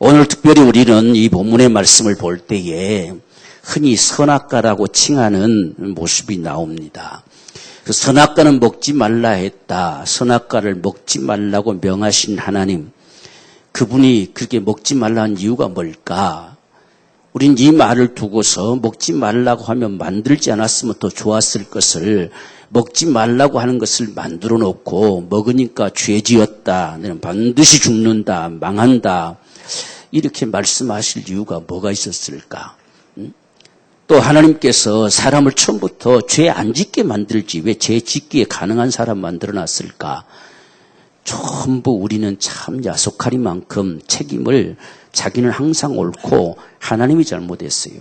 오늘 특별히 우리는 이 본문의 말씀을 볼 때에 흔히 선악과라고 칭하는 모습이 나옵니다. 그 선악과는 먹지 말라 했다. 선악과를 먹지 말라고 명하신 하나님, 그분이 그렇게 먹지 말라는 이유가 뭘까? 우린 이 말을 두고서 먹지 말라고 하면 만들지 않았으면 더 좋았을 것을 먹지 말라고 하는 것을 만들어 놓고 먹으니까 죄지었다. 너는 반드시 죽는다. 망한다. 이렇게 말씀하실 이유가 뭐가 있었을까? 또 하나님께서 사람을 처음부터 죄 안 짓게 만들지 왜 죄 짓기에 가능한 사람 만들어놨을까? 전부 우리는 참 야속하리만큼 책임을 자기는 항상 옳고 하나님이 잘못했어요.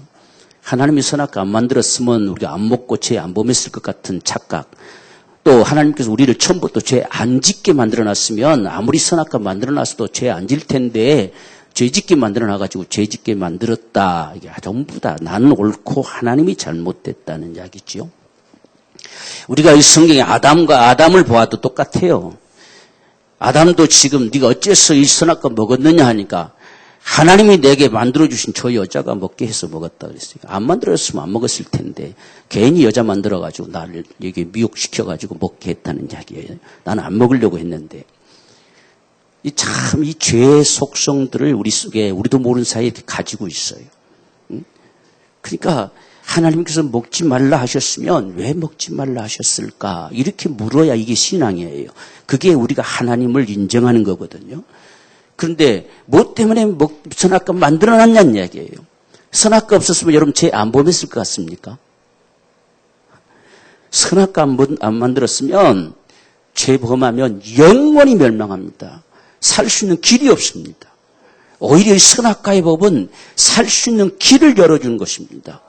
하나님이 선악과 안 만들었으면 우리가 안 먹고 죄 안 범했을 것 같은 착각. 또 하나님께서 우리를 처음부터 죄 안 짓게 만들어놨으면 아무리 선악과 만들어놨어도 죄 안 질 텐데 죄 짓게 만들어놔가지고 죄 짓게 만들었다. 이게 전부 다 나는 옳고 하나님이 잘못됐다는 이야기죠. 우리가 이 성경에 아담을 보아도 똑같아요. 아담도 지금 네가 어째서 이 선악과 먹었느냐 하니까 하나님이 내게 만들어주신 저 여자가 먹게 해서 먹었다 그랬어요. 안 만들었으면 안 먹었을 텐데 괜히 여자 만들어가지고 나를 여기 미혹시켜가지고 먹게 했다는 이야기예요. 나는 안 먹으려고 했는데. 이 죄의 속성들을 우리 속에 우리도 모르는 사이에 이렇게 가지고 있어요. 그러니까 하나님께서 먹지 말라 하셨으면 왜 먹지 말라 하셨을까? 이렇게 물어야 이게 신앙이에요. 그게 우리가 하나님을 인정하는 거거든요. 그런데 뭐 때문에 선악과 만들어놨냐는 이야기예요. 선악과 없었으면 여러분 죄 안 범했을 것 같습니까? 선악과 안 만들었으면 죄 범하면 영원히 멸망합니다. 살 수 있는 길이 없습니다. 오히려 이 선악과의 법은 살 수 있는 길을 열어주는 것입니다.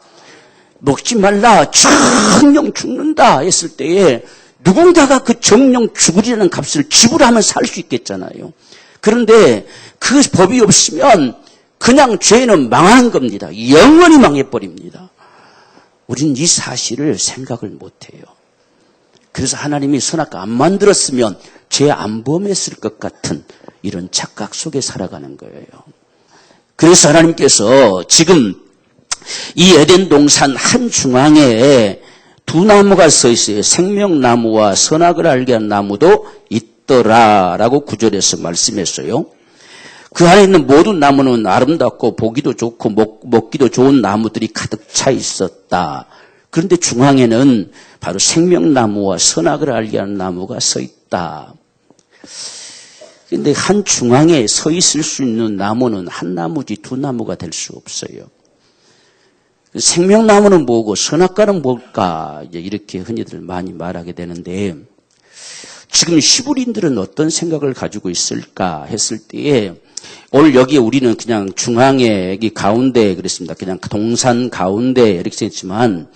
먹지 말라, 정령 죽는다 했을 때에 누군가가 그 정령 죽으리라는 값을 지불하면 살 수 있겠잖아요. 그런데 그 법이 없으면 그냥 죄는 망하는 겁니다. 영원히 망해버립니다. 우리는 이 사실을 생각을 못해요. 그래서 하나님이 선악과 안 만들었으면 죄 안 범했을 것 같은 이런 착각 속에 살아가는 거예요. 그래서 하나님께서 지금 이 에덴 동산 한 중앙에 두 나무가 서 있어요. 생명나무와 선악을 알게 한 나무도 있더라라고 9절에서 말씀했어요. 그 안에 있는 모든 나무는 아름답고 보기도 좋고 먹기도 좋은 나무들이 가득 차 있었다. 그런데 중앙에는 바로 생명나무와 선악을 알게 하는 나무가 서 있다. 그런데 한 중앙에 서 있을 수 있는 나무는 한 나무지 두 나무가 될 수 없어요. 생명나무는 뭐고 선악과는 뭘까? 이렇게 흔히들 많이 말하게 되는데 지금 히브리인들은 어떤 생각을 가지고 있을까 했을 때에 오늘 여기에 우리는 그냥 중앙에 여기 가운데 그랬습니다. 그냥 동산 가운데 이렇게 생겼지만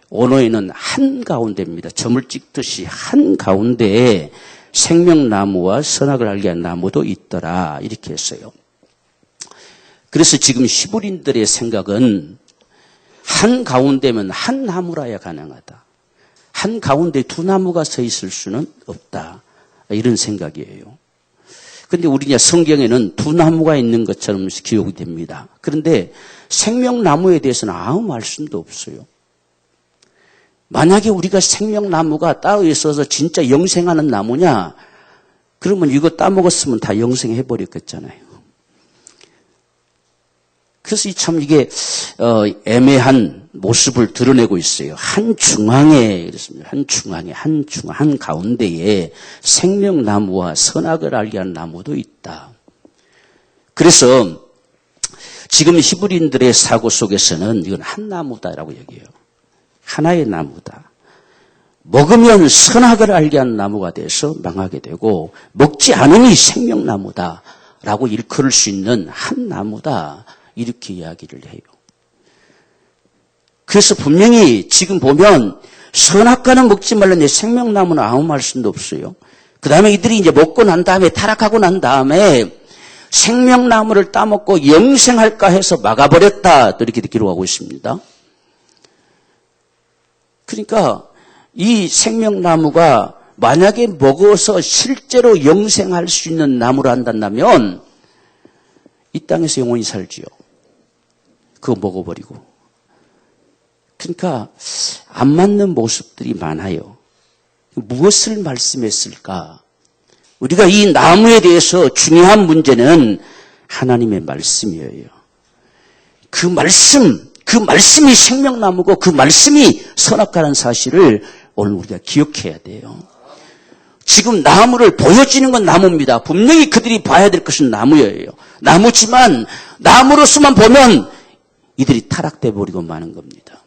원어에는 한 가운데입니다. 점을 찍듯이 한 가운데에 생명나무와 선악을 알게 한 나무도 있더라 이렇게 했어요. 그래서 지금 히브리인들의 생각은 한 가운데면 한 나무라야 가능하다. 한 가운데 두 나무가 서 있을 수는 없다. 이런 생각이에요. 그런데 우리 성경에는 두 나무가 있는 것처럼 기록이 됩니다. 그런데 생명나무에 대해서는 아무 말씀도 없어요. 만약에 우리가 생명나무가 따로 있어서 진짜 영생하는 나무냐? 그러면 이거 따먹었으면 다 영생해버렸겠잖아요. 그래서 참 이게 애매한 모습을 드러내고 있어요. 한 중앙에 그렇습니다. 한 가운데에 생명나무와 선악을 알게 하는 나무도 있다. 그래서 지금 히브리인들의 사고 속에서는 이건 한 나무다라고 얘기해요. 하나의 나무다. 먹으면 선악을 알게 하는 나무가 돼서 망하게 되고 먹지 않으니 생명나무다라고 일컬을 수 있는 한 나무다. 이렇게 이야기를 해요. 그래서 분명히 지금 보면 선악과는 먹지 말라는데 생명나무는 아무 말씀도 없어요. 그 다음에 이들이 이제 먹고 난 다음에 타락하고 난 다음에 생명나무를 따먹고 영생할까 해서 막아버렸다. 또 이렇게 기록하고 있습니다. 그러니까 이 생명나무가 만약에 먹어서 실제로 영생할 수 있는 나무라 한다면 이 땅에서 영원히 살지요. 그거 먹어버리고. 그러니까 안 맞는 모습들이 많아요. 무엇을 말씀했을까? 우리가 이 나무에 대해서 중요한 문제는 하나님의 말씀이에요. 그 말씀이 생명나무고 그 말씀이 선악과라는 사실을 오늘 우리가 기억해야 돼요. 지금 나무를 보여지는 건 나무입니다. 분명히 그들이 봐야 될 것은 나무예요. 나무지만 나무로서만 보면 이들이 타락돼 버리고 마는 겁니다.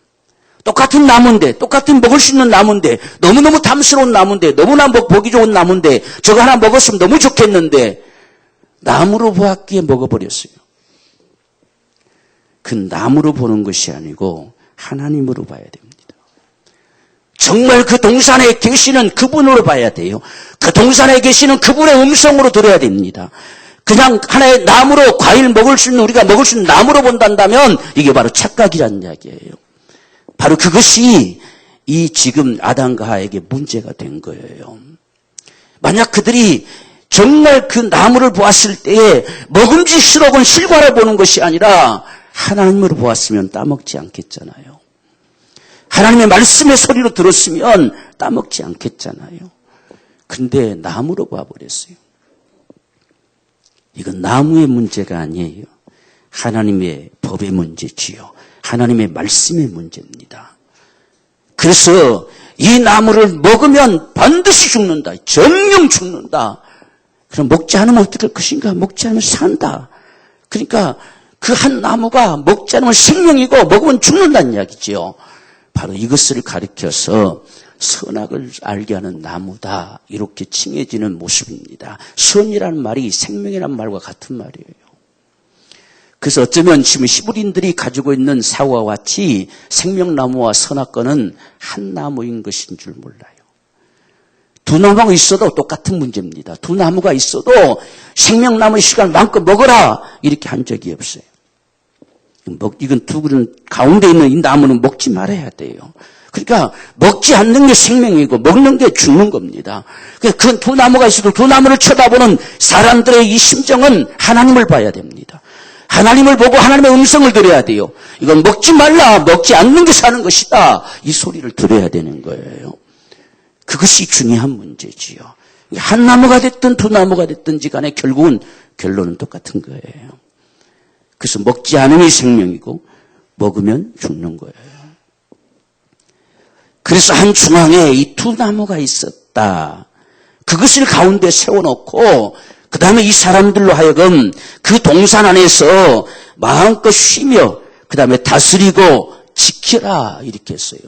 똑같은 나무인데, 똑같은 먹을 수 있는 나무인데, 너무너무 탐스러운 나무인데, 너무나 보기 좋은 나무인데, 저거 하나 먹었으면 너무 좋겠는데 나무로 보았기에 먹어버렸어요. 그 나무로 보는 것이 아니고 하나님으로 봐야 됩니다. 정말 그 동산에 계시는 그분으로 봐야 돼요. 그 동산에 계시는 그분의 음성으로 들어야 됩니다. 그냥 하나의 나무로 과일 먹을 수 있는, 우리가 먹을 수 있는 나무로 본다면 이게 바로 착각이라는 이야기예요. 바로 그것이 이 지금 아담과 하와에게 문제가 된 거예요. 만약 그들이 정말 그 나무를 보았을 때에 먹음직스러운 실과를 보는 것이 아니라 하나님으로 보았으면 따먹지 않겠잖아요. 하나님의 말씀의 소리로 들었으면 따먹지 않겠잖아요. 근데 나무로 봐버렸어요. 이건 나무의 문제가 아니에요. 하나님의 법의 문제지요. 하나님의 말씀의 문제입니다. 그래서 이 나무를 먹으면 반드시 죽는다. 정령 죽는다. 그럼 먹지 않으면 어떻게 될 것인가? 먹지 않으면 산다. 그러니까 그 한 나무가 먹지 않으면 생명이고 먹으면 죽는다는 이야기죠. 바로 이것을 가리켜서 선악을 알게 하는 나무다. 이렇게 칭해지는 모습입니다. 선이라는 말이 생명이라는 말과 같은 말이에요. 그래서 어쩌면 지금 히브리인들이 가지고 있는 사고와 같이 생명나무와 선악과는 한 나무인 것인 줄 몰라요. 두 나무가 있어도 똑같은 문제입니다. 두 나무가 있어도 생명나무의 시간 마음껏 먹어라 이렇게 한 적이 없어요. 이건 두 그릇 가운데 있는 이 나무는 먹지 말아야 돼요. 그러니까 먹지 않는 게 생명이고 먹는 게 죽는 겁니다. 그 두 나무가 있어도 두 나무를 쳐다보는 사람들의 이 심정은 하나님을 봐야 됩니다. 하나님을 보고 하나님의 음성을 들어야 돼요. 이건 먹지 말라, 먹지 않는 게 사는 것이다. 이 소리를 들어야 되는 거예요. 그것이 중요한 문제지요. 한 나무가 됐든 두 나무가 됐든지 간에 결국은 결론은 똑같은 거예요. 그래서 먹지 않으니 생명이고 먹으면 죽는 거예요. 그래서 한 중앙에 이 두 나무가 있었다. 그것을 가운데 세워놓고 그 다음에 이 사람들로 하여금 그 동산 안에서 마음껏 쉬며 그 다음에 다스리고 지켜라 이렇게 했어요.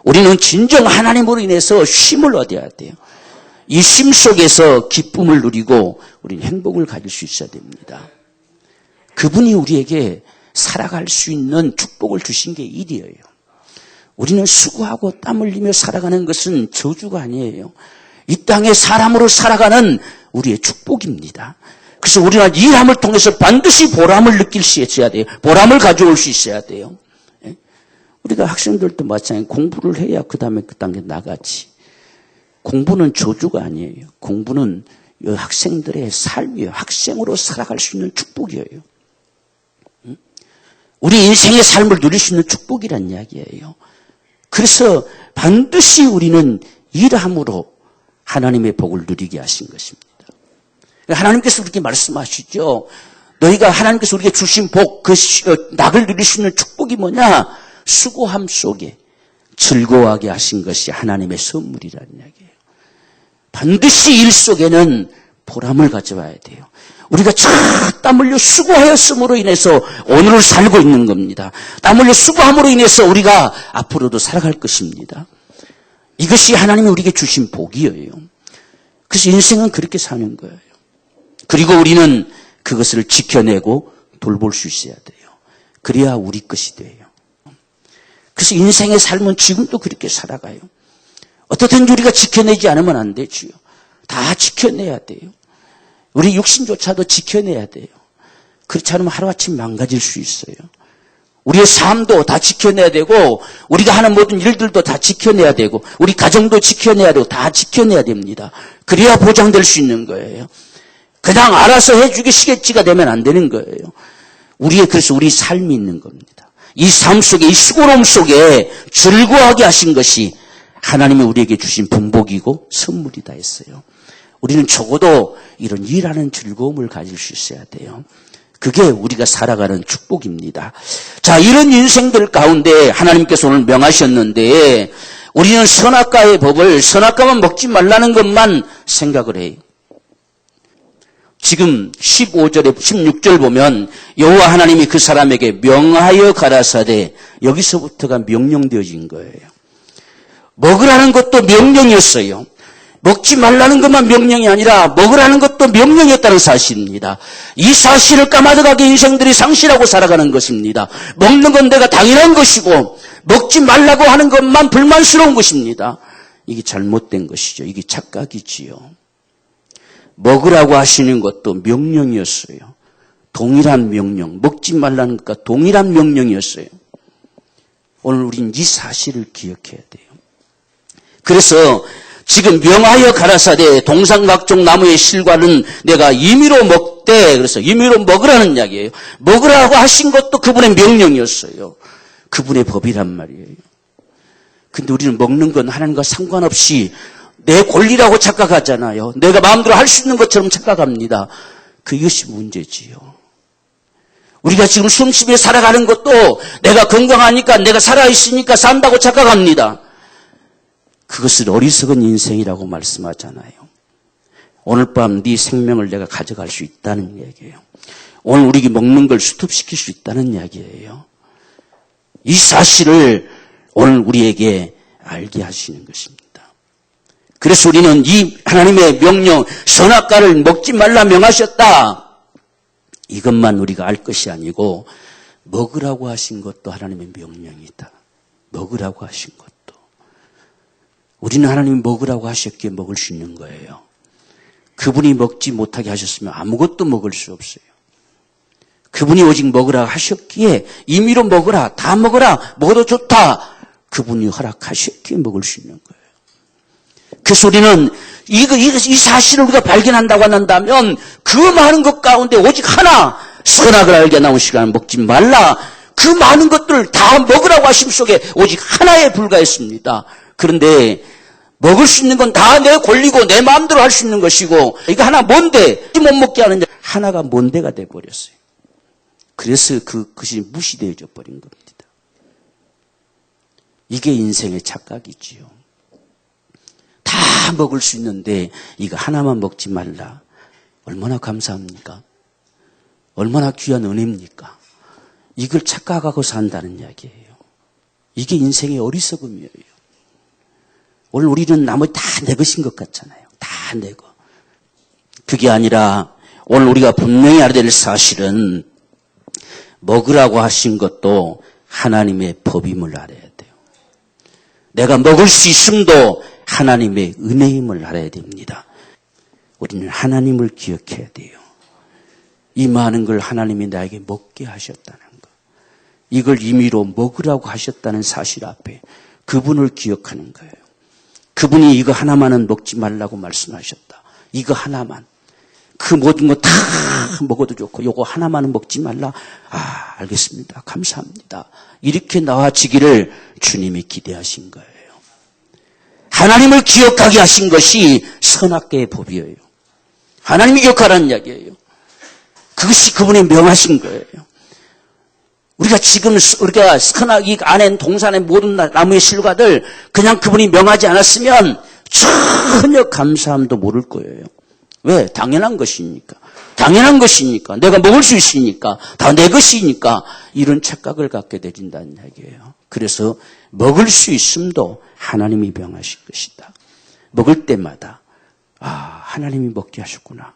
우리는 진정 하나님으로 인해서 쉼을 얻어야 돼요. 이 쉼 속에서 기쁨을 누리고 우리는 행복을 가질 수 있어야 됩니다. 그분이 우리에게 살아갈 수 있는 축복을 주신 게 일이에요. 우리는 수고하고 땀 흘리며 살아가는 것은 저주가 아니에요. 이 땅에 사람으로 살아가는 우리의 축복입니다. 그래서 우리는 일함을 통해서 반드시 보람을 느낄 수 있어야 돼요. 보람을 가져올 수 있어야 돼요. 우리가 학생들도 마찬가지로 공부를 해야 그 다음에 그 단계 나가지. 공부는 저주가 아니에요. 공부는 학생들의 삶이에요. 학생으로 살아갈 수 있는 축복이에요. 우리 인생의 삶을 누릴 수 있는 축복이란 이야기예요. 그래서 반드시 우리는 일함으로 하나님의 복을 누리게 하신 것입니다. 하나님께서 우리에게 말씀하시죠. 너희가 하나님께서 우리에게 주신 복, 그 낙을 누릴 수 있는 축복이 뭐냐? 수고함 속에 즐거워하게 하신 것이 하나님의 선물이라는 이야기예요. 반드시 일 속에는 보람을 가져와야 돼요. 우리가 땀 흘려 수고하였음으로 인해서 오늘을 살고 있는 겁니다. 땀 흘려 수고함으로 인해서 우리가 앞으로도 살아갈 것입니다. 이것이 하나님이 우리에게 주신 복이에요. 그래서 인생은 그렇게 사는 거예요. 그리고 우리는 그것을 지켜내고 돌볼 수 있어야 돼요. 그래야 우리 것이 돼요. 그래서 인생의 삶은 지금도 그렇게 살아가요. 어떻든지 우리가 지켜내지 않으면 안 되지요. 다 지켜내야 돼요. 우리 육신조차도 지켜내야 돼요. 그렇지 않으면 하루아침 망가질 수 있어요. 우리의 삶도 다 지켜내야 되고 우리가 하는 모든 일들도 다 지켜내야 되고 우리 가정도 지켜내야 되고 다 지켜내야 됩니다. 그래야 보장될 수 있는 거예요. 그냥 알아서 해주시겠지가 되면 안 되는 거예요. 그래서 우리 삶이 있는 겁니다. 이 삶 속에, 이 수고로움 속에 즐거워하게 하신 것이 하나님이 우리에게 주신 분복이고 선물이다 했어요. 우리는 적어도 이런 일하는 즐거움을 가질 수 있어야 돼요. 그게 우리가 살아가는 축복입니다. 자, 이런 인생들 가운데 하나님께서 오늘 명하셨는데 우리는 선악과의 법을 선악과만 먹지 말라는 것만 생각을 해요. 지금 15절에 16절 보면 여호와 하나님이 그 사람에게 명하여 가라사대, 여기서부터가 명령되어진 거예요. 먹으라는 것도 명령이었어요. 먹지 말라는 것만 명령이 아니라 먹으라는 것도 명령이었다는 사실입니다. 이 사실을 까마득하게 인생들이 상실하고 살아가는 것입니다. 먹는 건 내가 당연한 것이고 먹지 말라고 하는 것만 불만스러운 것입니다. 이게 잘못된 것이죠. 이게 착각이지요. 먹으라고 하시는 것도 명령이었어요. 동일한 명령. 먹지 말라는 것과 동일한 명령이었어요. 오늘 우리는 이 사실을 기억해야 돼요. 그래서 지금 명하여 가라사대 동상각종 나무의 실과는 내가 임의로 먹되, 그래서 임의로 먹으라는 이야기예요. 먹으라고 하신 것도 그분의 명령이었어요. 그분의 법이란 말이에요. 근데 우리는 먹는 건 하나님과 상관없이 내 권리라고 착각하잖아요. 내가 마음대로 할 수 있는 것처럼 착각합니다. 그것이 문제지요. 우리가 지금 숨쉬며 살아가는 것도 내가 건강하니까, 내가 살아있으니까 산다고 착각합니다. 그것을 어리석은 인생이라고 말씀하잖아요. 오늘 밤 네 생명을 내가 가져갈 수 있다는 이야기예요. 오늘 우리가 먹는 걸 스톱시킬 수 있다는 이야기예요. 이 사실을 오늘 우리에게 알게 하시는 것입니다. 그래서 우리는 이 하나님의 명령, 선악과를 먹지 말라 명하셨다, 이것만 우리가 알 것이 아니고 먹으라고 하신 것도 하나님의 명령이다. 먹으라고 하신 것도. 우리는 하나님이 먹으라고 하셨기에 먹을 수 있는 거예요. 그분이 먹지 못하게 하셨으면 아무것도 먹을 수 없어요. 그분이 오직 먹으라고 하셨기에 임의로 먹으라, 다 먹어라, 먹어도 좋다, 그분이 허락하셨기에 먹을 수 있는 거예요. 그래서 우리는 이 사실을 우리가 발견한다고 한다면 그 많은 것 가운데 오직 하나, 선악을 알게 나온 시간을 먹지 말라, 그 많은 것들을 다 먹으라고 하심 속에 오직 하나에 불과했습니다. 그런데 먹을 수 있는 건 다 내 권리고 내 마음대로 할 수 있는 것이고, 이거 하나 뭔데 못 먹게 하느냐, 하나가 뭔데가 돼버렸어요. 그래서 그것이 무시되어져 버린 겁니다. 이게 인생의 착각이지요. 다 먹을 수 있는데 이거 하나만 먹지 말라. 얼마나 감사합니까? 얼마나 귀한 은혜입니까? 이걸 착각하고 산다는 이야기예요. 이게 인생의 어리석음이에요. 오늘 우리는 나머지 다 내 것인 것 같잖아요. 다 내 거. 그게 아니라 오늘 우리가 분명히 알아야 될 사실은 먹으라고 하신 것도 하나님의 법임을 알아야 돼요. 내가 먹을 수 있음도 하나님의 은혜임을 알아야 됩니다. 우리는 하나님을 기억해야 돼요. 이 많은 걸 하나님이 나에게 먹게 하셨다는 것. 이걸 임의로 먹으라고 하셨다는 사실 앞에 그분을 기억하는 거예요. 그분이 이거 하나만은 먹지 말라고 말씀하셨다. 이거 하나만. 그 모든 거 다 먹어도 좋고 요거 하나만은 먹지 말라. 아, 알겠습니다. 감사합니다. 이렇게 나와지기를 주님이 기대하신 거예요. 하나님을 기억하게 하신 것이 선악과의 법이에요. 하나님이 기억하라는 이야기예요. 그것이 그분이 명하신 거예요. 우리가 지금 우리가 선악이 안에 동산의 모든 나무의 실과들 그냥 그분이 명하지 않았으면 전혀 감사함도 모를 거예요. 왜? 당연한 것이니까. 당연한 것이니까. 내가 먹을 수 있으니까. 다 내 것이니까. 이런 착각을 갖게 되진다는 이야기예요. 그래서 먹을 수 있음도 하나님이 명하신 것이다. 먹을 때마다 하나님이 먹게 하셨구나.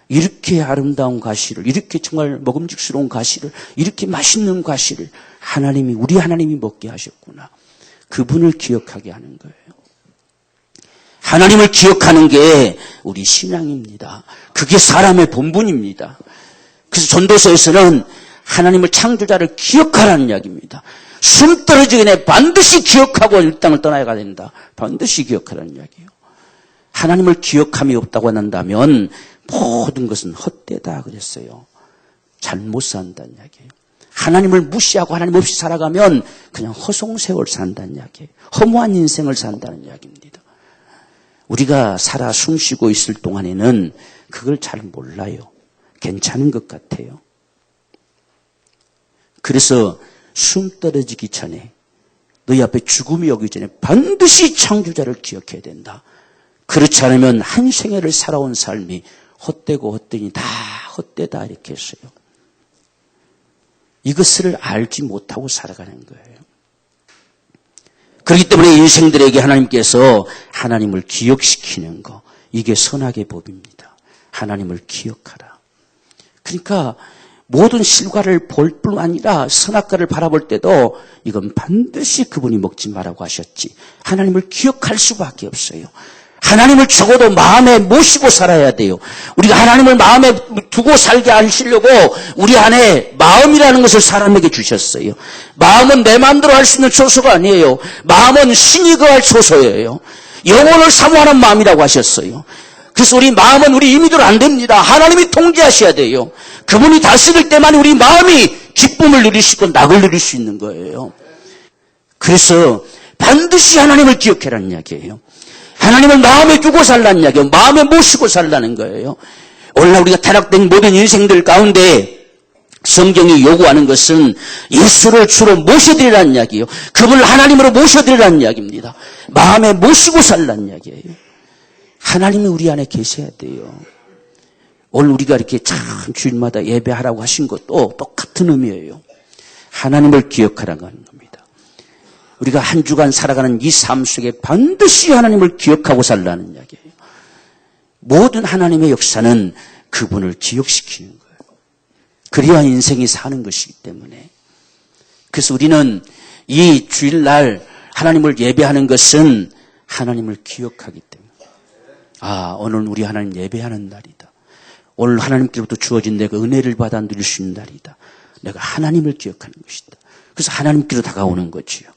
이렇게 아름다운 과실을, 이렇게 정말 먹음직스러운 과실을, 이렇게 맛있는 과실을 우리 하나님이 먹게 하셨구나. 그분을 기억하게 하는 거예요. 하나님을 기억하는 게 우리 신앙입니다. 그게 사람의 본분입니다. 그래서 전도서에서는 하나님을 창조자를 기억하라는 이야기입니다. 숨 떨어지기 전에 반드시 기억하고 이 땅을 떠나야 된다. 반드시 기억하라는 이야기예요. 하나님을 기억함이 없다고 한다면 모든 것은 헛되다 그랬어요. 잘못 산다는 이야기예요. 하나님을 무시하고 하나님 없이 살아가면 그냥 허송세월 산다는 이야기예요. 허무한 인생을 산다는 이야기입니다. 우리가 살아 숨쉬고 있을 동안에는 그걸 잘 몰라요. 괜찮은 것 같아요. 그래서 숨 떨어지기 전에 너희 앞에 죽음이 오기 전에 반드시 창조자를 기억해야 된다. 그렇지 않으면 한 생애를 살아온 삶이 헛되고 헛되니 다 헛되다 이렇게 했어요. 이것을 알지 못하고 살아가는 거예요. 그렇기 때문에 인생들에게 하나님께서 하나님을 기억시키는 거, 이게 선악의 법입니다. 하나님을 기억하라. 그러니까 모든 실과를 볼 뿐 아니라 선악과를 바라볼 때도 이건 반드시 그분이 먹지 말라고 하셨지. 하나님을 기억할 수밖에 없어요. 하나님을 적어도 마음에 모시고 살아야 돼요. 우리가 하나님을 마음에 두고 살게 하시려고 우리 안에 마음이라는 것을 사람에게 주셨어요. 마음은 내 마음대로 할 수 있는 초소가 아니에요. 마음은 신이 거할 초소예요. 영혼을 사모하는 마음이라고 하셨어요. 그래서 우리 마음은 우리 임의대로 안 됩니다. 하나님이 통제하셔야 돼요. 그분이 다스릴 때만 우리 마음이 기쁨을 누리시고 낙을 누릴 수 있는 거예요. 그래서 반드시 하나님을 기억해라는 이야기예요. 하나님을 마음에 두고 살라는 이야기예요. 마음에 모시고 살라는 거예요. 오늘날 우리가 타락된 모든 인생들 가운데 성경이 요구하는 것은 예수를 주로 모셔드리라는 이야기예요. 그분을 하나님으로 모셔드리라는 이야기입니다. 마음에 모시고 살라는 이야기예요. 하나님이 우리 안에 계셔야 돼요. 오늘 우리가 이렇게 참 주일마다 예배하라고 하신 것도 똑같은 의미예요. 하나님을 기억하라는 겁니다. 우리가 한 주간 살아가는 이 삶 속에 반드시 하나님을 기억하고 살라는 이야기예요. 모든 하나님의 역사는 그분을 기억시키는 거예요. 그래야 인생이 사는 것이기 때문에. 그래서 우리는 이 주일날 하나님을 예배하는 것은 하나님을 기억하기 때문에. 오늘 우리 하나님 예배하는 날이다. 오늘 하나님께로부터 주어진 내가 은혜를 받아 누릴 수 있는 날이다. 내가 하나님을 기억하는 것이다. 그래서 하나님께로 다가오는 거지요.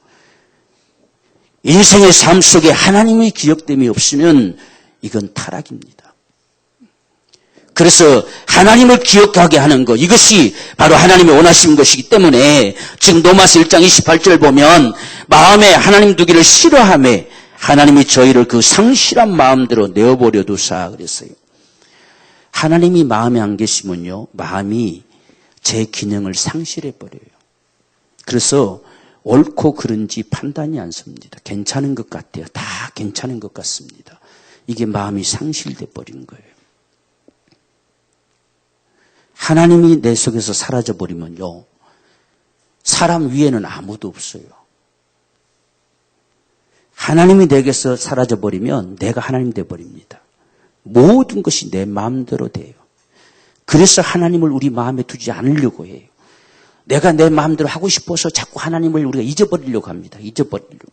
인생의 삶 속에 하나님의 기억됨이 없으면 이건 타락입니다. 그래서 하나님을 기억하게 하는 것, 이것이 바로 하나님이 원하시는 것이기 때문에 지금 로마서 1장 28절 보면 마음에 하나님 두기를 싫어하며 하나님이 저희를 그 상실한 마음대로 내어버려 두사 그랬어요. 하나님이 마음에 안 계시면요, 마음이 제 기능을 상실해버려요. 그래서 옳고 그른지 판단이 안 섭니다. 괜찮은 것 같아요. 다 괜찮은 것 같습니다. 이게 마음이 상실돼 버린 거예요. 하나님이 내 속에서 사라져 버리면요, 사람 위에는 아무도 없어요. 하나님이 내게서 사라져 버리면 내가 하나님 돼 버립니다. 모든 것이 내 마음대로 돼요. 그래서 하나님을 우리 마음에 두지 않으려고 해요. 내가 내 마음대로 하고 싶어서 자꾸 하나님을 우리가 잊어버리려고 합니다. 잊어버리려고.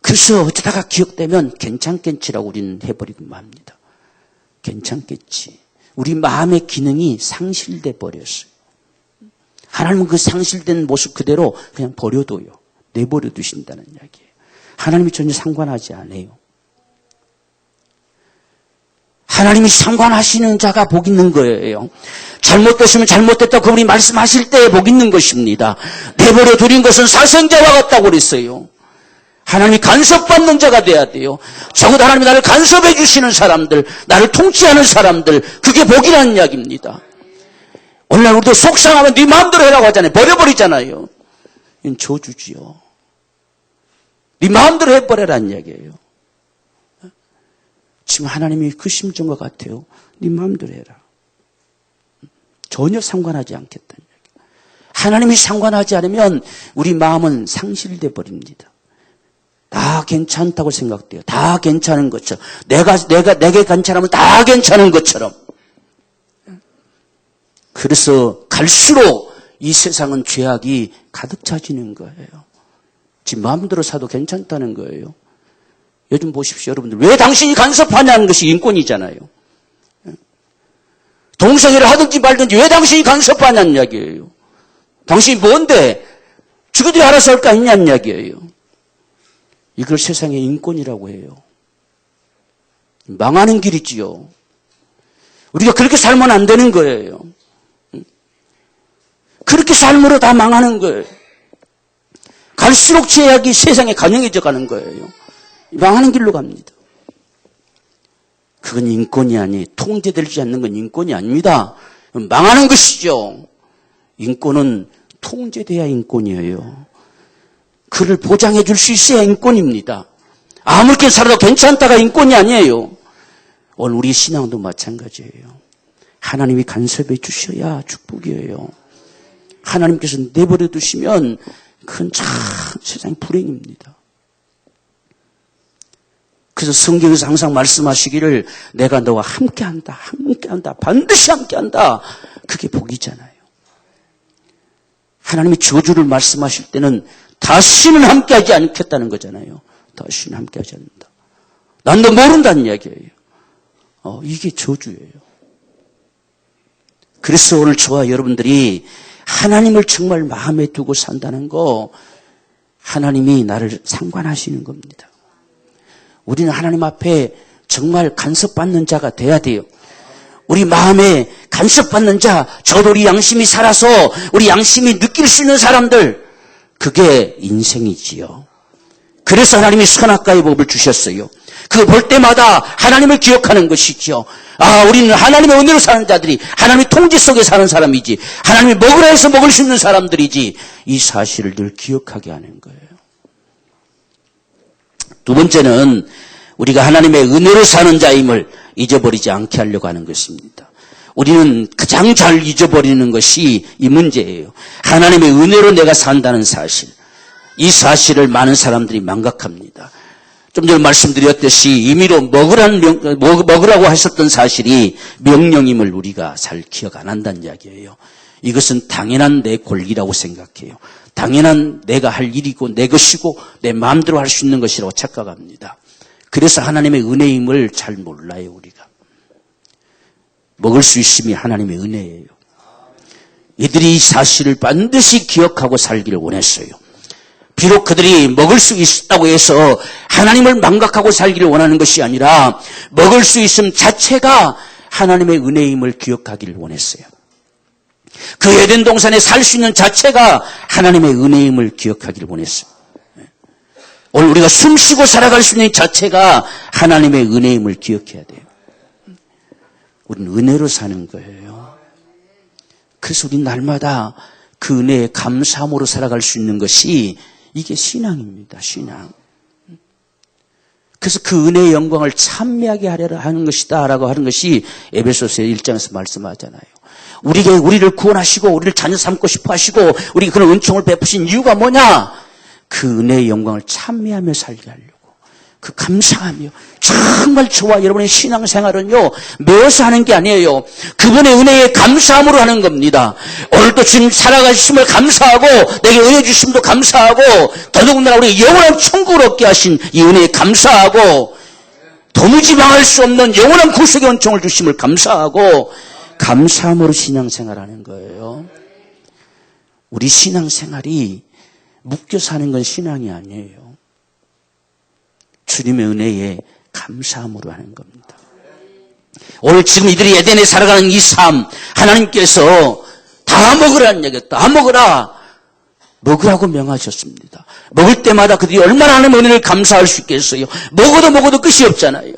그래서 어쩌다가 기억되면 괜찮겠지라고 우리는 해버리고 맙니다. 괜찮겠지. 우리 마음의 기능이 상실돼 버렸어요. 하나님은 그 상실된 모습 그대로 그냥 버려둬요. 내버려 두신다는 이야기예요. 하나님이 전혀 상관하지 않아요. 하나님이 상관하시는 자가 복 있는 거예요. 잘못됐으면 잘못됐다고 그분이 말씀하실 때 복 있는 것입니다. 내버려 두린 것은 사생자와 같다고 그랬어요. 하나님이 간섭받는 자가 돼야 돼요. 적어도 하나님이 나를 간섭해 주시는 사람들, 나를 통치하는 사람들, 그게 복이라는 이야기입니다. 오늘날 우리도 속상하면 네 마음대로 해라고 하잖아요. 버려버리잖아요. 이건 저주지요. 네 마음대로 해버려라는 이야기예요. 지금 하나님이 그 심정과 같아요. 네 마음대로 해라. 전혀 상관하지 않겠다는 이야기예요. 하나님이 상관하지 않으면 우리 마음은 상실돼 버립니다. 다 괜찮다고 생각돼요. 다 괜찮은 것처럼. 내게 괜찮으면 다 괜찮은 것처럼. 그래서 갈수록 이 세상은 죄악이 가득 차지는 거예요. 지 마음대로 사도 괜찮다는 거예요. 요즘 보십시오, 여러분들. 왜 당신이 간섭하냐는 것이 인권이잖아요. 동성애를 하든지 말든지 왜 당신이 간섭하냐는 이야기예요. 당신이 뭔데? 지그들이 알아서 할 거 아니냐는 이야기예요. 이걸 세상의 인권이라고 해요. 망하는 길이지요. 우리가 그렇게 살면 안 되는 거예요. 그렇게 삶으로 다 망하는 거예요. 갈수록 죄악이 세상에 간영해져 가는 거예요. 망하는 길로 갑니다. 그건 인권이 아니에요. 통제되지 않는 건 인권이 아닙니다. 망하는 것이죠. 인권은 통제돼야 인권이에요. 그를 보장해 줄 수 있어야 인권입니다. 아무렇게 살아도 괜찮다가 인권이 아니에요. 오늘 우리 신앙도 마찬가지예요. 하나님이 간섭해 주셔야 축복이에요. 하나님께서 내버려 두시면 그건 참 세상의 불행입니다. 그래서 성경에서 항상 말씀하시기를 내가 너와 함께한다, 함께한다, 반드시 함께한다. 그게 복이잖아요. 하나님이 저주를 말씀하실 때는 다시는 함께하지 않겠다는 거잖아요. 다시는 함께하지 않는다. 난 너 모른다는 이야기예요. 이게 저주예요. 그래서 오늘 저와 여러분들이 하나님을 정말 마음에 두고 산다는 거, 하나님이 나를 상관하시는 겁니다. 우리는 하나님 앞에 정말 간섭받는 자가 돼야 돼요. 우리 마음에 간섭받는 자, 저도 우리 양심이 살아서 우리 양심이 느낄 수 있는 사람들, 그게 인생이지요. 그래서 하나님이 선악과의 법을 주셨어요. 그거 볼 때마다 하나님을 기억하는 것이지요. 우리는 하나님의 은혜로 사는 자들이, 하나님의 통제 속에 사는 사람이지, 하나님이 먹으라 해서 먹을 수 있는 사람들이지, 이 사실을 늘 기억하게 하는 거예요. 두 번째는 우리가 하나님의 은혜로 사는 자임을 잊어버리지 않게 하려고 하는 것입니다. 우리는 가장 잘 잊어버리는 것이 이 문제예요. 하나님의 은혜로 내가 산다는 사실. 이 사실을 많은 사람들이 망각합니다. 좀 전에 말씀드렸듯이 임의로 먹으라고 하셨던 사실이 명령임을 우리가 잘 기억 안 한다는 이야기예요. 이것은 당연한 내 권리라고 생각해요. 당연한 내가 할 일이고 내 것이고 내 마음대로 할 수 있는 것이라고 착각합니다. 그래서 하나님의 은혜임을 잘 몰라요, 우리가. 먹을 수 있음이 하나님의 은혜예요. 이들이 이 사실을 반드시 기억하고 살기를 원했어요. 비록 그들이 먹을 수 있다고 해서 하나님을 망각하고 살기를 원하는 것이 아니라 먹을 수 있음 자체가 하나님의 은혜임을 기억하기를 원했어요. 그 에덴 동산에 살 수 있는 자체가 하나님의 은혜임을 기억하기를 원했어요. 오늘 우리가 숨쉬고 살아갈 수 있는 자체가 하나님의 은혜임을 기억해야 돼요. 우리는 은혜로 사는 거예요. 그래서 우리 날마다 그 은혜에 감사함으로 살아갈 수 있는 것이 이게 신앙입니다. 신앙. 그래서 그 은혜의 영광을 찬미하게 하려고 하는 것이다 라고 하는 것이 에베소서 1장에서 말씀하잖아요. 우리를 구원하시고 우리를 자녀 삼고 싶어 하시고 우리가 그런 은총을 베푸신 이유가 뭐냐? 그 은혜의 영광을 찬미하며 살게 하려고. 그 감사하며. 정말 저와 여러분의 신앙생활은요, 매어서 하는 게 아니에요. 그분의 은혜에 감사함으로 하는 겁니다. 오늘도 주님 살아가심을 감사하고 내게 은혜 주심도 감사하고 더더군다나 우리 영원한 천국을 얻게 하신 이 은혜에 감사하고 도무지 망할 수 없는 영원한 구속의 은총을 주심을 감사하고 감사함으로 신앙생활하는 거예요. 우리 신앙생활이 묶여 사는 건 신앙이 아니에요. 주님의 은혜에 감사함으로 하는 겁니다. 오늘 지금 이들이 에덴에 살아가는 이 삶, 하나님께서 다 먹으라는 얘기예요. 다 먹으라. 먹으라고 명하셨습니다. 먹을 때마다 그들이 얼마나 하나님의 은혜를 감사할 수 있겠어요. 먹어도 끝이 없잖아요.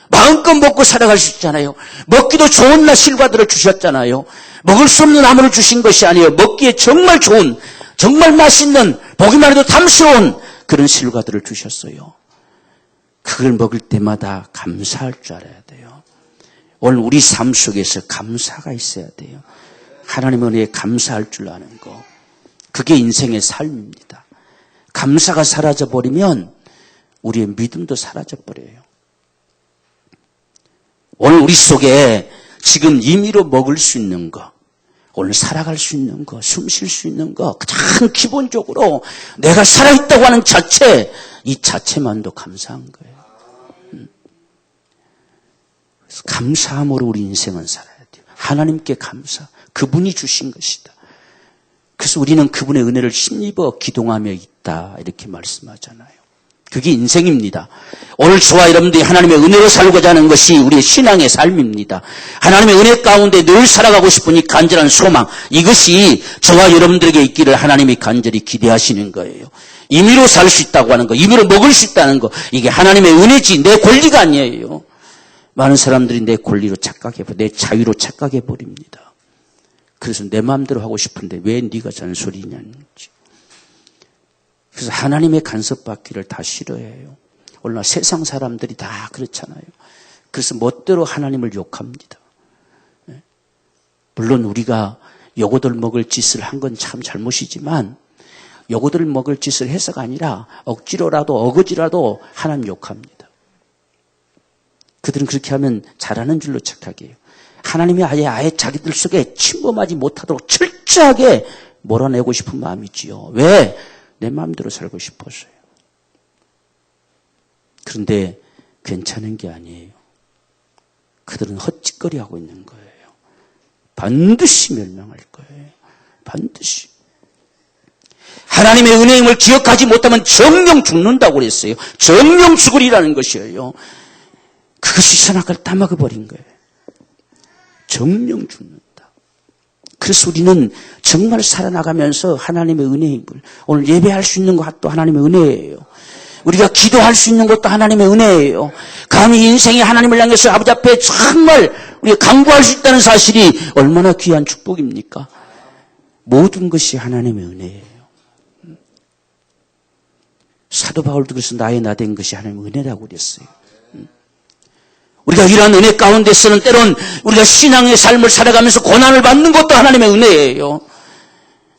마음껏 먹고 살아갈 수 있잖아요. 먹기도 좋은 실과들을 주셨잖아요. 먹을 수 없는 나무를 주신 것이 아니에요. 먹기에 정말 좋은, 정말 맛있는, 보기만 해도 탐스러운 그런 실과들을 주셨어요. 그걸 먹을 때마다 감사할 줄 알아야 돼요. 오늘 우리 삶 속에서 감사가 있어야 돼요. 하나님의 은혜에 감사할 줄 아는 거. 그게 인생의 삶입니다. 감사가 사라져버리면 우리의 믿음도 사라져버려요. 오늘 우리 속에 지금 임의로 먹을 수 있는 거, 오늘 살아갈 수 있는 거, 숨 쉴 수 있는 거, 가장 기본적으로 내가 살아있다고 하는 자체, 이 자체만도 감사한 거예요. 그래서 감사함으로 우리 인생은 살아야 돼요. 하나님께 감사, 그분이 주신 것이다. 그래서 우리는 그분의 은혜를 힘입어 기동하며 있다, 이렇게 말씀하잖아요. 그게 인생입니다. 오늘 저와 여러분들이 하나님의 은혜로 살고자 하는 것이 우리의 신앙의 삶입니다. 하나님의 은혜 가운데 늘 살아가고 싶은 이 간절한 소망, 이것이 저와 여러분들에게 있기를 하나님이 간절히 기대하시는 거예요. 임의로 살 수 있다고 하는 거, 임의로 먹을 수 있다는 거, 이게 하나님의 은혜지 내 권리가 아니에요. 많은 사람들이 내 권리로 착각해버려, 내 자유로 착각해버립니다. 그래서 내 마음대로 하고 싶은데 왜 네가 잔소리냐는 거지. 그래서 하나님의 간섭받기를 다 싫어해요. 오늘 세상 사람들이 다 그렇잖아요. 그래서 멋대로 하나님을 욕합니다. 물론 우리가 요거들 먹을 짓을 한 건 참 잘못이지만 요거들 먹을 짓을 해서가 아니라 억지로라도 어거지라도 하나님 욕합니다. 그들은 그렇게 하면 잘하는 줄로 착각해요. 하나님이 아예 자기들 속에 침범하지 못하도록 철저하게 몰아내고 싶은 마음이지요. 왜? 내 마음대로 살고 싶어서요. 그런데 괜찮은 게 아니에요. 그들은 헛짓거리하고 있는 거예요. 반드시 멸망할 거예요. 반드시. 하나님의 은혜임을 기억하지 못하면 정령 죽는다고 그랬어요. 정령 죽으리라는 것이에요. 그것이 선악과를 따먹어버린 거예요. 정령 죽는다. 그래서 우리는 정말 살아나가면서 하나님의 은혜임을, 오늘 예배할 수 있는 것도 하나님의 은혜예요. 우리가 기도할 수 있는 것도 하나님의 은혜예요. 감히 인생이 하나님을 향해서 아버지 앞에 정말 우리가 강구할 수 있다는 사실이 얼마나 귀한 축복입니까? 모든 것이 하나님의 은혜예요. 사도 바울도 그래서 나의 나 된 것이 하나님의 은혜라고 그랬어요. 우리가 이러한 은혜 가운데서는 때론 우리가 신앙의 삶을 살아가면서 고난을 받는 것도 하나님의 은혜예요.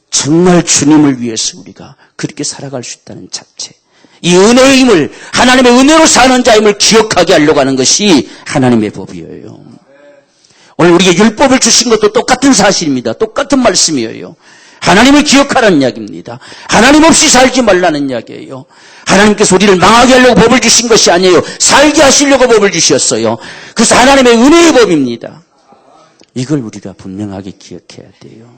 정말 주님을 위해서 우리가 그렇게 살아갈 수 있다는 자체, 이 은혜의 힘을, 하나님의 은혜로 사는 자임을 기억하게 하려고 하는 것이 하나님의 법이에요. 오늘 우리에게 율법을 주신 것도 똑같은 사실입니다. 똑같은 말씀이에요. 하나님을 기억하라는 이야기입니다. 하나님 없이 살지 말라는 이야기예요. 하나님께서 우리를 망하게 하려고 법을 주신 것이 아니에요. 살게 하시려고 법을 주셨어요. 그래서 하나님의 은혜의 법입니다. 이걸 우리가 분명하게 기억해야 돼요.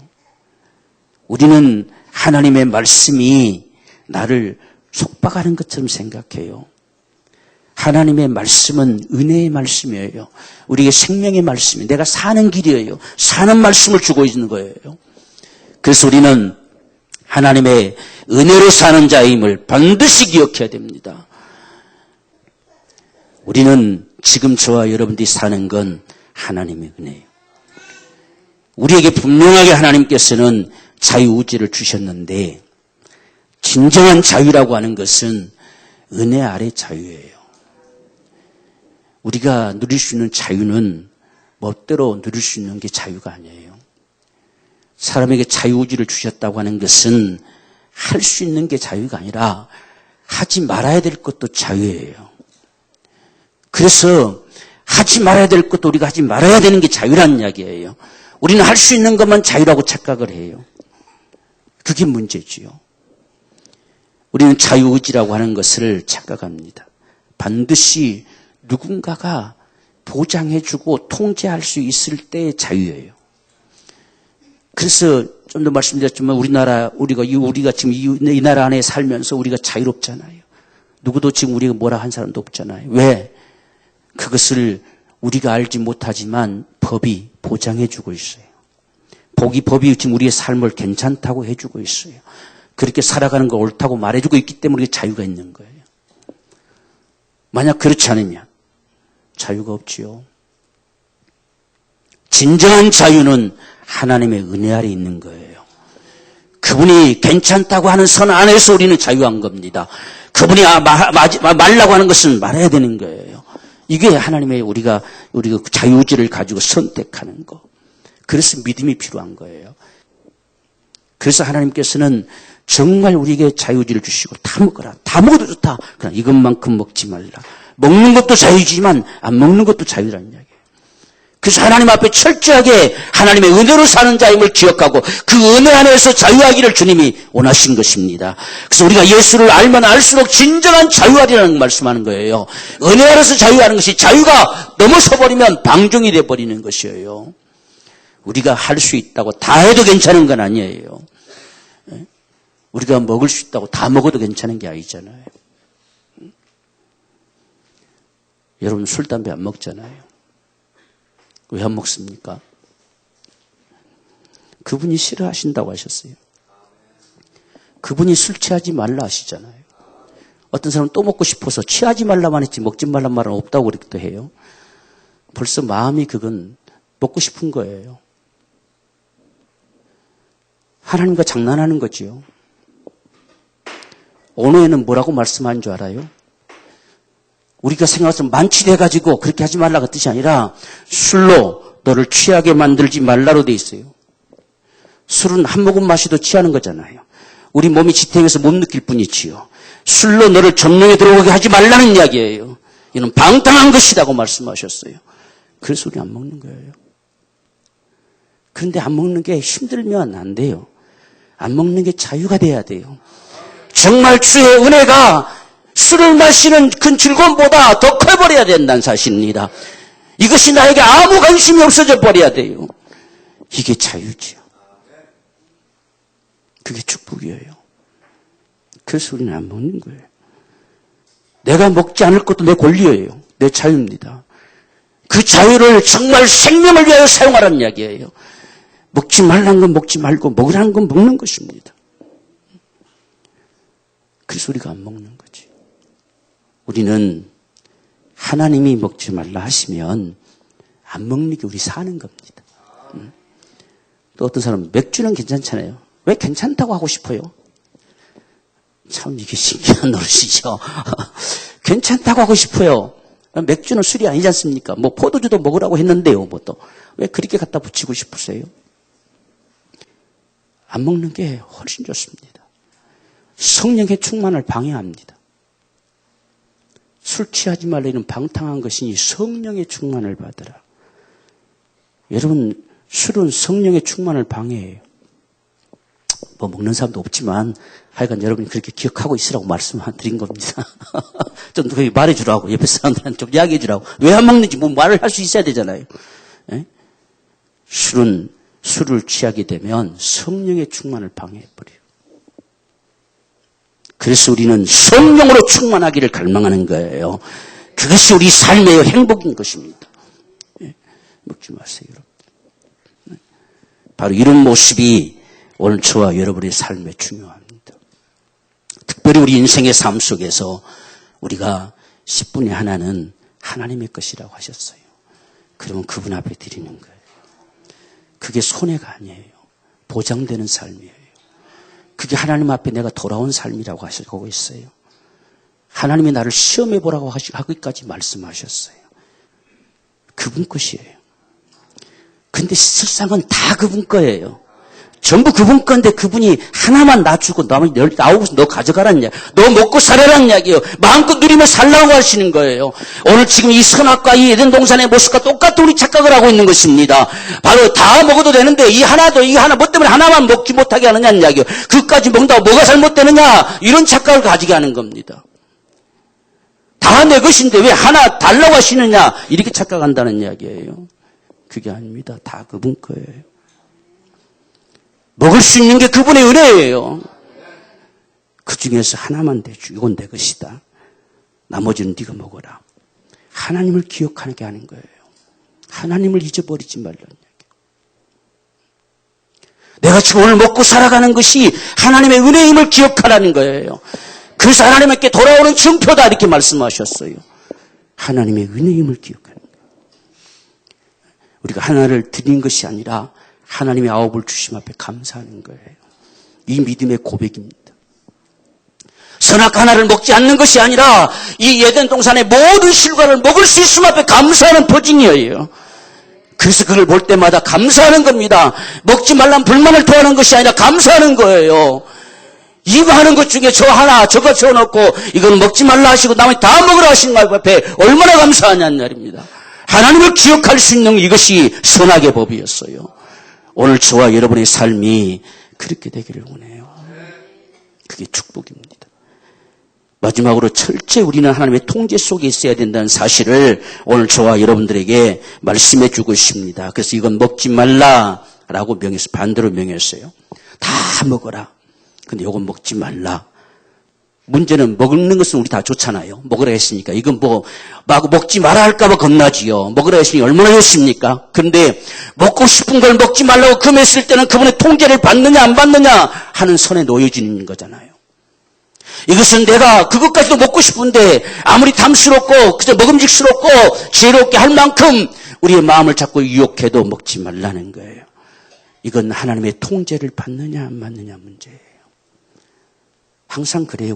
우리는 하나님의 말씀이 나를 속박하는 것처럼 생각해요. 하나님의 말씀은 은혜의 말씀이에요. 우리에게 생명의 말씀이에요. 내가 사는 길이에요. 사는 말씀을 주고 있는 거예요. 그래서 우리는 하나님의 은혜로 사는 자임을 반드시 기억해야 됩니다. 우리는 지금 저와 여러분들이 사는 건 하나님의 은혜예요. 우리에게 분명하게 하나님께서는 자유의지를 주셨는데 진정한 자유라고 하는 것은 은혜 아래 자유예요. 우리가 누릴 수 있는 자유는 멋대로 누릴 수 있는 게 자유가 아니에요. 사람에게 자유의지를 주셨다고 하는 것은 할 수 있는 게 자유가 아니라 하지 말아야 될 것도 자유예요. 그래서 하지 말아야 될 것도 우리가 하지 말아야 되는 게 자유라는 이야기예요. 우리는 할 수 있는 것만 자유라고 착각을 해요. 그게 문제지요. 우리는 자유의지라고 하는 것을 착각합니다. 반드시 누군가가 보장해주고 통제할 수 있을 때의 자유예요. 그래서 좀 더 말씀드렸지만 우리가 지금 이 나라 안에 살면서 우리가 자유롭잖아요. 누구도 지금 우리가 뭐라 한 사람도 없잖아요. 왜? 그것을 우리가 알지 못하지만 법이 보장해주고 있어요. 법이 지금 우리의 삶을 괜찮다고 해주고 있어요. 그렇게 살아가는 거 옳다고 말해주고 있기 때문에 우리가 자유가 있는 거예요. 만약 그렇지 않으면 자유가 없지요. 진정한 자유는 하나님의 은혜 아래 있는 거예요. 그분이 괜찮다고 하는 선 안에서 우리는 자유한 겁니다. 그분이 말라고 하는 것은 말해야 되는 거예요. 이게 하나님의 우리가 자유의지를 가지고 선택하는 거. 그래서 믿음이 필요한 거예요. 그래서 하나님께서는 정말 우리에게 자유의지를 주시고 다 먹어라. 다 먹어도 좋다. 그러나 이것만큼 먹지 말라. 먹는 것도 자유지만 안 먹는 것도 자유라는 이야기예요. 그래서 하나님 앞에 철저하게 하나님의 은혜로 사는 자임을 기억하고 그 은혜 안에서 자유하기를 주님이 원하신 것입니다. 그래서 우리가 예수를 알면 알수록 진정한 자유하리라는 말씀하는 거예요. 은혜 안에서 자유하는 것이 자유가 넘어서 버리면 방종이 돼버리는 것이에요. 우리가 할 수 있다고 다 해도 괜찮은 건 아니에요. 우리가 먹을 수 있다고 다 먹어도 괜찮은 게 아니잖아요. 여러분 술, 담배 안 먹잖아요. 왜 안 먹습니까? 그분이 싫어하신다고 하셨어요. 그분이 술 취하지 말라 하시잖아요. 어떤 사람은 또 먹고 싶어서 취하지 말라만 했지 먹지 말란 말은 없다고 그렇기도 해요. 벌써 마음이 그건 먹고 싶은 거예요. 하나님과 장난하는 거지요. 오늘에는 뭐라고 말씀한 줄 알아요? 우리가 생각해서 만취돼가지고 그렇게 하지 말라가 뜻이 아니라 술로 너를 취하게 만들지 말라로 돼 있어요. 술은 한 모금 마셔도 취하는 거잖아요. 우리 몸이 지탱해서 못 느낄 뿐이지요. 술로 너를 점령에 들어오게 하지 말라는 이야기예요. 이는 방탕한 것이라고 말씀하셨어요. 그래서 우리 안 먹는 거예요. 그런데 안 먹는 게 힘들면 안 돼요. 안 먹는 게 자유가 돼야 돼요. 정말 주의 은혜가 술을 마시는 그 즐거움보다 더 커버려야 된다는 사실입니다. 이것이 나에게 아무 관심이 없어져 버려야 돼요. 이게 자유지요. 그게 축복이에요. 그래서 우리는 안 먹는 거예요. 내가 먹지 않을 것도 내 권리예요. 내 자유입니다. 그 자유를 정말 생명을 위하여 사용하라는 이야기예요. 먹지 말라는 건 먹지 말고 먹으라는 건 먹는 것입니다. 그래서 우리가 안 먹는 거지. 우리는 하나님이 먹지 말라 하시면 안 먹는 게 우리 사는 겁니다. 또 어떤 사람은 맥주는 괜찮잖아요. 왜 괜찮다고 하고 싶어요? 참 이게 신기한 노릇이죠. 괜찮다고 하고 싶어요. 맥주는 술이 아니지 않습니까? 뭐 포도주도 먹으라고 했는데요. 뭐 또 왜 그렇게 갖다 붙이고 싶으세요? 안 먹는 게 훨씬 좋습니다. 성령의 충만을 방해합니다. 술 취하지 말라는 방탕한 것이니 성령의 충만을 받으라. 여러분 술은 성령의 충만을 방해해요. 뭐 먹는 사람도 없지만 하여간 여러분이 그렇게 기억하고 있으라고 말씀드린 겁니다. 좀 그렇게 말해주라고 옆에 사람들한테 좀 이야기해주라고. 왜 안 먹는지 뭐 말을 할 수 있어야 되잖아요. 예? 술을 취하게 되면 성령의 충만을 방해해버려요. 그래서 우리는 성령으로 충만하기를 갈망하는 거예요. 그것이 우리 삶의 행복인 것입니다. 예? 먹지 마세요, 여러분. 바로 이런 모습이 오늘 저와 여러분의 삶에 중요합니다. 특별히 우리 인생의 삶 속에서 우리가 10분의 하나는 하나님의 것이라고 하셨어요. 그러면 그분 앞에 드리는 거예요. 그게 손해가 아니에요. 보장되는 삶이에요. 그게 하나님 앞에 내가 돌아온 삶이라고 하시고 있어요. 하나님이 나를 시험해 보라고 하기까지 말씀하셨어요. 그분 것이에요. 근데 실상은 다 그분 거예요. 전부 그분 건데 그분이 하나만 놔주고 나머지 나오고서 너 가져가라는 이야기. 너 먹고 살아라는 이야기예요. 마음껏 누리며 살라고 하시는 거예요. 오늘 지금 이 선악과 이 에덴 동산의 모습과 똑같은 우리 착각을 하고 있는 것입니다. 바로 다 먹어도 되는데 이 하나 뭐 때문에 하나만 먹지 못하게 하느냐는 이야기예요. 그까지 먹는다고 뭐가 잘못되느냐 이런 착각을 가지게 하는 겁니다. 다 내 것인데 왜 하나 달라고 하시느냐 이렇게 착각한다는 이야기예요. 그게 아닙니다. 다 그분 거예요. 먹을 수 있는 게 그분의 은혜예요. 그 중에서 하나만 대주. 이건 내 것이다. 나머지는 네가 먹어라. 하나님을 기억하게 하는 거예요. 하나님을 잊어버리지 말라는 얘기예요. 내가 지금 오늘 먹고 살아가는 것이 하나님의 은혜임을 기억하라는 거예요. 그래서 하나님께 돌아오는 증표다 이렇게 말씀하셨어요. 하나님의 은혜임을 기억하는 거예요. 우리가 하나를 드린 것이 아니라 하나님의 아홉을 주심 앞에 감사하는 거예요. 이 믿음의 고백입니다. 선악 하나를 먹지 않는 것이 아니라 이 에덴 동산의 모든 실과를 먹을 수 있음 앞에 감사하는 포징이에요. 그래서 그걸 볼 때마다 감사하는 겁니다. 먹지 말란 불만을 토하는 것이 아니라 감사하는 거예요. 이거 하는 것 중에 저 하나 저거 채워놓고 이건 먹지 말라 하시고 나머지 다 먹으라 하신 것 앞에 얼마나 감사하냐는 말입니다. 하나님을 기억할 수 있는 이것이 선악의 법이었어요. 오늘 저와 여러분의 삶이 그렇게 되기를 원해요. 그게 축복입니다. 마지막으로 철저히 우리는 하나님의 통제 속에 있어야 된다는 사실을 오늘 저와 여러분들에게 말씀해 주고 있습니다. 그래서 이건 먹지 말라라고 반대로 명했어요. 다 먹어라. 근데 이건 먹지 말라. 문제는 먹는 것은 우리 다 좋잖아요. 먹으라 했으니까. 이건 먹지 말아 할까봐 겁나지요. 먹으라 했으니 얼마나 좋습니까? 그런데 먹고 싶은 걸 먹지 말라고 금했을 때는 그분의 통제를 받느냐 안 받느냐 하는 선에 놓여지는 거잖아요. 이것은 내가 그것까지도 먹고 싶은데 아무리 탐스럽고 그저 먹음직스럽고 지혜롭게 할 만큼 우리의 마음을 자꾸 유혹해도 먹지 말라는 거예요. 이건 하나님의 통제를 받느냐 안 받느냐 문제예요. 항상 그래요.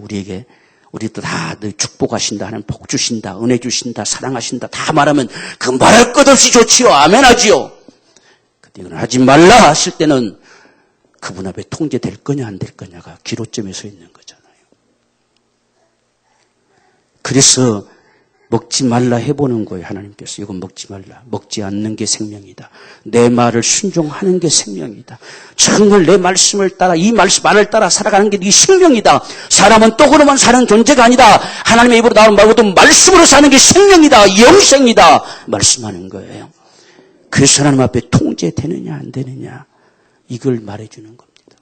우리도 다 축복하신다, 하나님 복 주신다, 은혜 주신다, 사랑하신다 다 말하면 그 말할 것 없이 좋지요. 아멘 하지요. 근데 이건 하지 말라 하실 때는 그분 앞에 통제될 거냐 안 될 거냐가 기로점에 서 있는 거잖아요. 그래서 먹지 말라 해보는 거예요. 하나님께서 이건 먹지 말라. 먹지 않는 게 생명이다. 내 말을 순종하는 게 생명이다. 정말 내 말씀을 따라 이 말을 따라 살아가는 게 네 생명이다. 사람은 떡으로만 사는 존재가 아니다. 하나님의 입으로 나오는 말고도 말씀으로 사는 게 생명이다. 영생이다. 말씀하는 거예요. 그래서 하나님 앞에 통제되느냐 안 되느냐 이걸 말해주는 겁니다.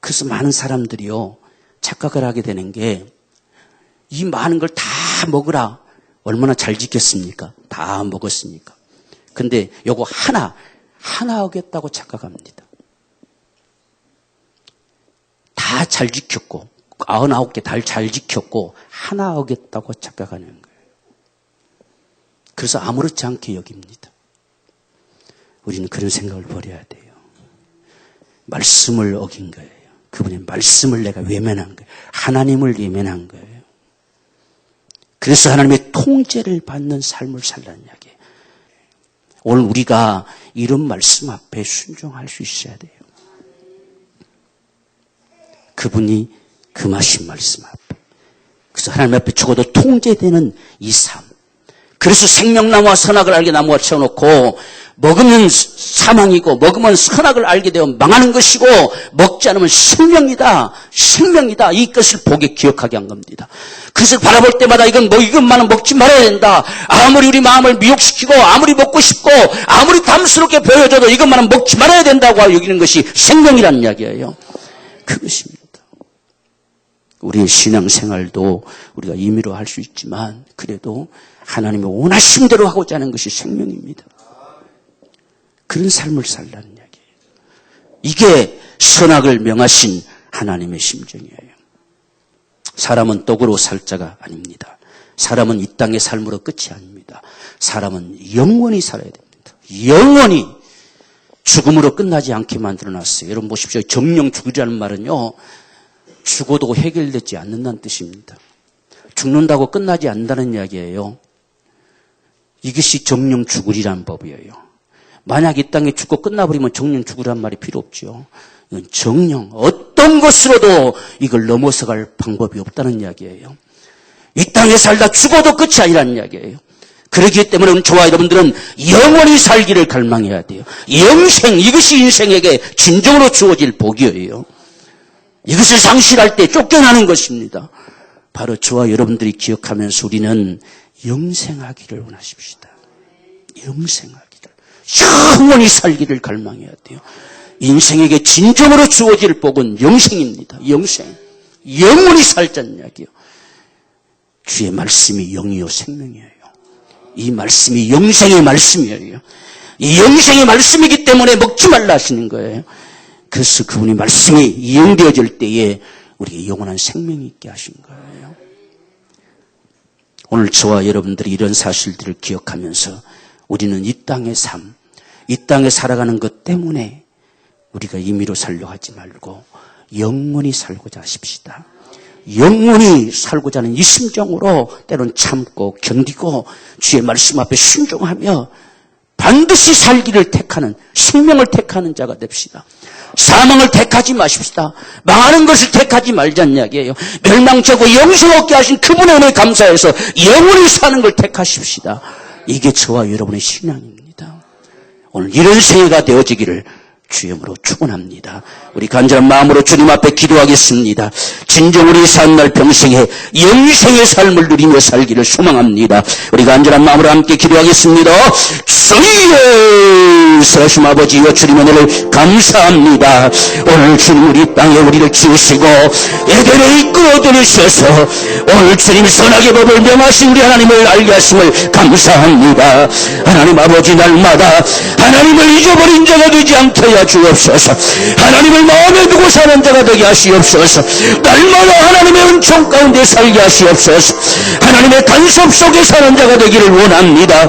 그래서 많은 사람들이요 착각을 하게 되는 게 이 많은 걸 다 먹으라. 얼마나 잘 지켰습니까? 다 먹었으니까. 근데 요거 하나 하겠다고 착각합니다. 다 잘 지켰고 99개 다 잘 지켰고 하나 하겠다고 착각하는 거예요. 그래서 아무렇지 않게 여깁니다. 우리는 그런 생각을 버려야 돼요. 말씀을 어긴 거예요. 그분의 말씀을 내가 외면한 거예요. 하나님을 외면한 거예요. 그래서 하나님의 통제를 받는 삶을 살라는 이야기예요. 오늘 우리가 이런 말씀 앞에 순종할 수 있어야 돼요. 그분이 금하신 말씀 앞에. 그래서 하나님 앞에 죽어도 통제되는 이 삶. 그래서 생명나무와 선악을 알게 나무와 채워놓고 먹으면 사망이고 먹으면 선악을 알게 되어 망하는 것이고 먹지 않으면 생명이다. 생명이다. 이것을 보게 기억하게 한 겁니다. 그것을 바라볼 때마다 이것만은 먹지 말아야 된다. 아무리 우리 마음을 미혹시키고 아무리 먹고 싶고 아무리 탐스럽게 보여줘도 이것만은 먹지 말아야 된다고 여기는 것이 생명이라는 이야기예요. 그것입니다. 우리의 신앙생활도 우리가 임의로 할 수 있지만 그래도 하나님의 원하신 대로 하고자 하는 것이 생명입니다. 그런 삶을 살라는 이야기예요. 이게 선악을 명하신 하나님의 심정이에요. 사람은 떡으로 살 자가 아닙니다. 사람은 이 땅의 삶으로 끝이 아닙니다. 사람은 영원히 살아야 됩니다. 영원히 죽음으로 끝나지 않게 만들어놨어요. 여러분 보십시오. 정령 죽으라는 말은요. 죽어도 해결되지 않는다는 뜻입니다. 죽는다고 끝나지 않는다는 이야기예요. 이것이 정령 죽으리라는 법이에요. 만약 이 땅에 죽고 끝나버리면 정령 죽으란 말이 필요 없죠. 이건 정령 어떤 것으로도 이걸 넘어서갈 방법이 없다는 이야기예요. 이 땅에 살다 죽어도 끝이 아니라는 이야기예요. 그렇기 때문에 저와 여러분들은 영원히 살기를 갈망해야 돼요. 영생, 이것이 인생에게 진정으로 주어질 복이에요. 이것을 상실할 때 쫓겨나는 것입니다. 바로 저와 여러분들이 기억하면서 우리는 영생하기를 원하십시다. 영생하기를. 영원히 살기를 갈망해야 돼요. 인생에게 진정으로 주어질 복은 영생입니다. 영생. 영원히 살자는 이야기요. 주의 말씀이 영이요 생명이에요. 이 말씀이 영생의 말씀이에요. 이 영생의 말씀이기 때문에 먹지 말라 하시는 거예요. 그래서 그분의 말씀이 이행되어질 때에 우리에게 영원한 생명이 있게 하신 거예요. 오늘 저와 여러분들이 이런 사실들을 기억하면서 우리는 이 땅의 삶, 이 땅에 살아가는 것 때문에 우리가 임의로 살려고 하지 말고 영원히 살고자 하십시다. 영원히 살고자 하는 이 심정으로 때론 참고 견디고 주의 말씀 앞에 순종하며 반드시 살기를 택하는, 생명을 택하는 자가 됩시다. 사망을 택하지 마십시다. 망하는 것을 택하지 말자는 이야기예요. 멸망되고 영생 얻게 하신 그분의 은혜에 감사해서 영원히 사는 걸 택하십시다. 이게 저와 여러분의 신앙입니다. 오늘 이런 새해가 되어지기를 주여으로 축원합니다. 우리 간절한 마음으로 주님 앞에 기도하겠습니다. 진정 우리 사는 날 평생에 영생의 삶을 누리며 살기를 소망합니다. 우리 간절한 마음으로 함께 기도하겠습니다. 주여 살아계신 아버지여 주님 은혜를 감사합니다. 오늘 주님 우리 땅에 우리를 지으시고 에덴에 이끌어 들으셔서 오늘 주님 선악의 법을 명하신 우리 하나님을 알게 하심을 감사합니다. 하나님 아버지 날마다 하나님을 잊어버린 자가 되지 않게 하여 주옵소서. 하나님을 마음에 두고 사는 자가 되게 하시옵소서. 날마다 하나님의 은총 가운데 살게 하시옵소서. 하나님의 간섭 속에 사는 자가 되기를 원합니다.